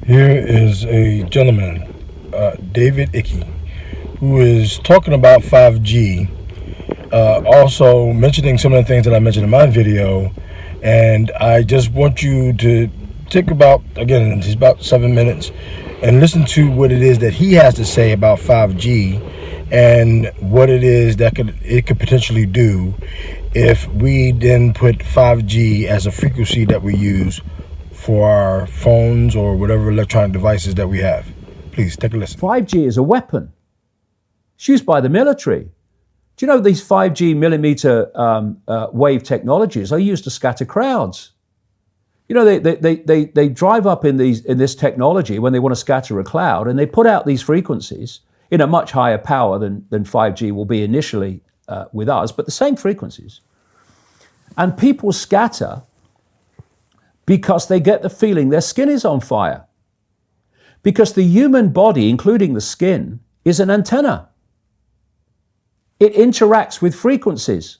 Here is a gentleman, David Icke, who is talking about 5G, also mentioning some of the things that I mentioned in my video. And I just want you to take about, again, it's about 7 minutes, and listen to what it is that he has to say about 5G and what it is that it could potentially do if we then put 5G as a frequency that we use for our phones or whatever electronic devices that we have. Please take a listen. 5G is a weapon. It's used by the military. Do you know these 5G millimeter wave technologies are used to scatter crowds? You know, they drive up in this technology when they want to scatter a cloud, and they put out these frequencies in a much higher power than 5G will be initially with us, but the same frequencies. And people scatter because they get the feeling their skin is on fire. Because the human body, including the skin, is an antenna. It interacts with frequencies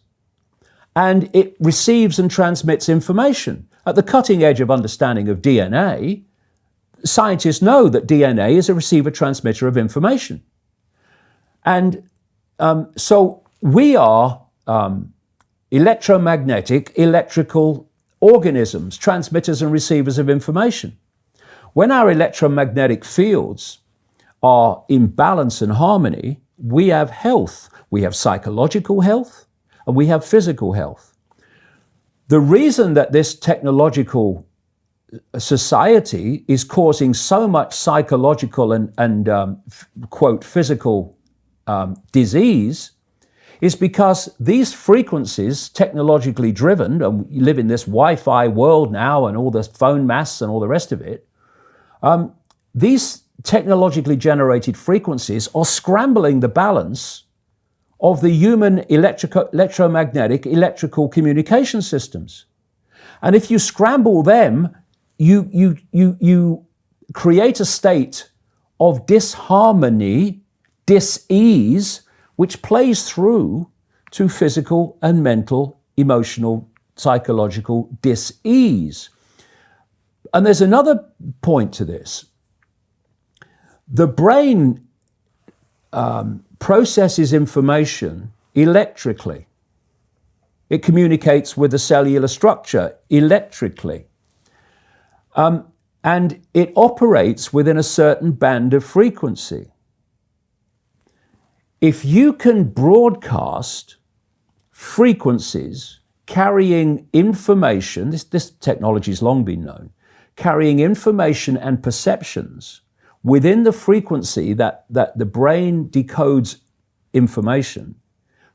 and it receives and transmits information. At the cutting edge of understanding of DNA, scientists know that DNA is a receiver-transmitter of information. And so we are electromagnetic, electrical organisms, transmitters and receivers of information. When our electromagnetic fields are in balance and harmony, we have health. We have psychological health and we have physical health. The reason that this technological society is causing so much psychological and quote, physical disease is because these frequencies, technologically driven, and we live in this Wi-Fi world now and all the phone masts and all the rest of it, these technologically generated frequencies are scrambling the balance of the human electromagnetic electrical communication systems. And if you scramble them, you create a state of disharmony, dis-ease, which plays through to physical and mental, emotional, psychological dis-ease. And there's another point to this. The brain processes information electrically. It communicates with the cellular structure electrically. And it operates within a certain band of frequency. If you can broadcast frequencies carrying information, this technology has long been known, carrying information and perceptions within the frequency that the brain decodes information,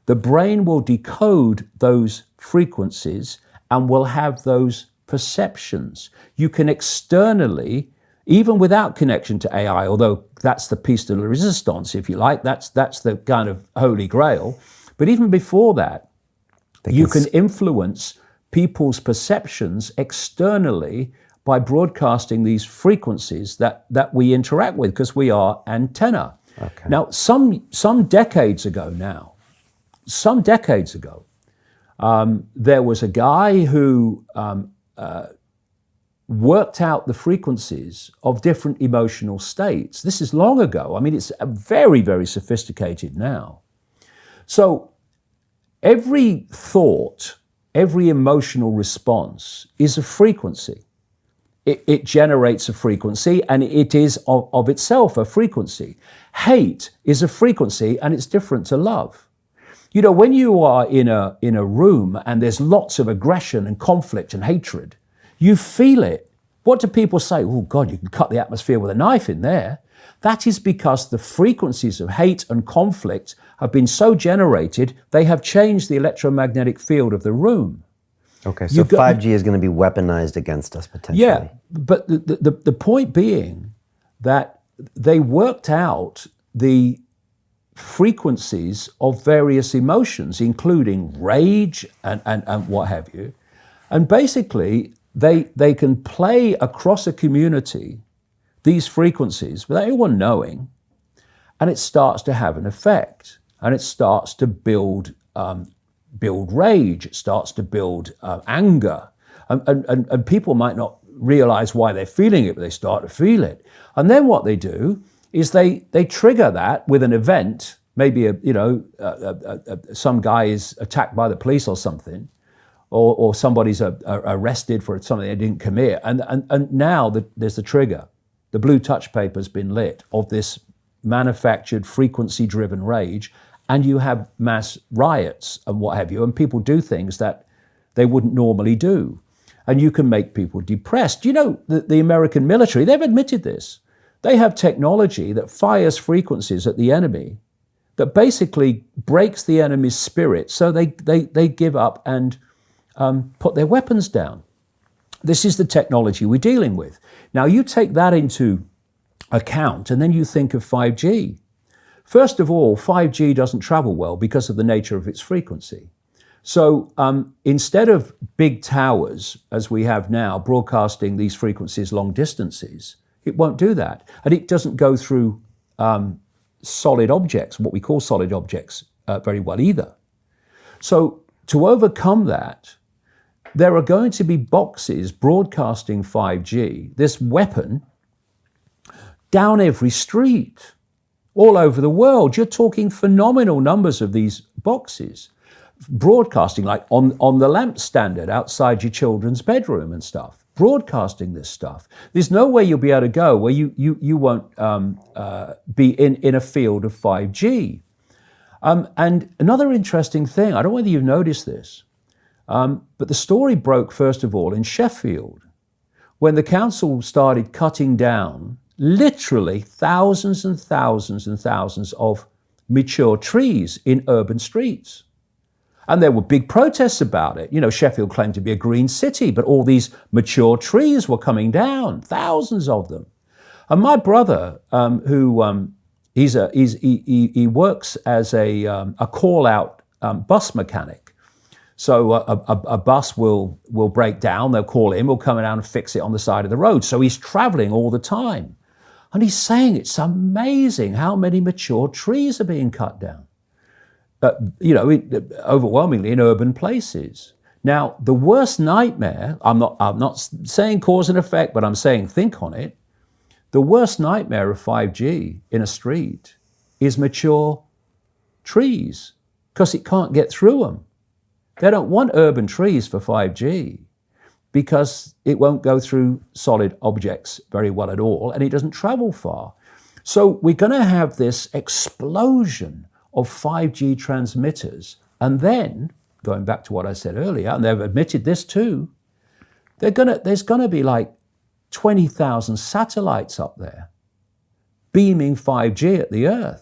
the brain will decode those frequencies and will have those perceptions. You can externally, even without connection to AI, although that's the piece de la resistance, if you like, that's the kind of holy grail. But even before that, you can influence people's perceptions externally by broadcasting these frequencies that we interact with, because we are antenna. Okay. Now, some decades ago, there was a guy who worked out the frequencies of different emotional states. This is long ago. I mean, it's very, very sophisticated now. So every thought, every emotional response is a frequency. It generates a frequency, and it is of itself a frequency. Hate is a frequency, and it's different to love. You know, when you are in a room and there's lots of aggression and conflict and hatred, you feel it. What do people say? Oh God, you can cut the atmosphere with a knife in there. That is because the frequencies of hate and conflict have been so generated, they have changed the electromagnetic field of the room. Okay, so 5G is going to be weaponized against us potentially. Yeah, but the point being that they worked out the frequencies of various emotions, including rage and what have you. And basically, they can play across a community these frequencies without anyone knowing, and it starts to have an effect, and it starts to build rage, it starts to build anger, and people might not realize why they're feeling it, but they start to feel it. And then what they do is they trigger that with an event. Maybe some guy is attacked by the police or something, or somebody's arrested for something they didn't commit, and now there's the trigger. The blue touch paper's been lit of this manufactured frequency-driven rage, and you have mass riots and what have you, and people do things that they wouldn't normally do. And you can make people depressed. You know, the American military, they've admitted this. They have technology that fires frequencies at the enemy that basically breaks the enemy's spirit, so they give up and put their weapons down. This is the technology we're dealing with. Now, you take that into account, and then you think of 5G. First of all, 5G doesn't travel well because of the nature of its frequency. So instead of big towers, as we have now, broadcasting these frequencies long distances, it won't do that. And it doesn't go through solid objects, what we call solid objects, very well either. So to overcome that, there are going to be boxes broadcasting 5G, this weapon, down every street, all over the world. You're talking phenomenal numbers of these boxes, broadcasting like on the lamp standard outside your children's bedroom and stuff, broadcasting this stuff. There's no way you'll be able to go where you won't be in a field of 5G. And another interesting thing, I don't know whether you've noticed this, but the story broke, first of all, in Sheffield, when the council started cutting down literally thousands and thousands and thousands of mature trees in urban streets. And there were big protests about it. You know, Sheffield claimed to be a green city, but all these mature trees were coming down, thousands of them. And my brother, he works as a call-out bus mechanic. So a bus will break down, they'll call him, he'll come down and fix it on the side of the road. So he's traveling all the time. And he's saying it's amazing how many mature trees are being cut down. Overwhelmingly in urban places. Now, the worst nightmare, I'm not saying cause and effect, but I'm saying think on it. The worst nightmare of 5G in a street is mature trees, because it can't get through them. They don't want urban trees for 5G because it won't go through solid objects very well at all, and it doesn't travel far. So we're going to have this explosion of 5G transmitters. And then, going back to what I said earlier, and they've admitted this too, there's going to be like 20,000 satellites up there beaming 5G at the Earth.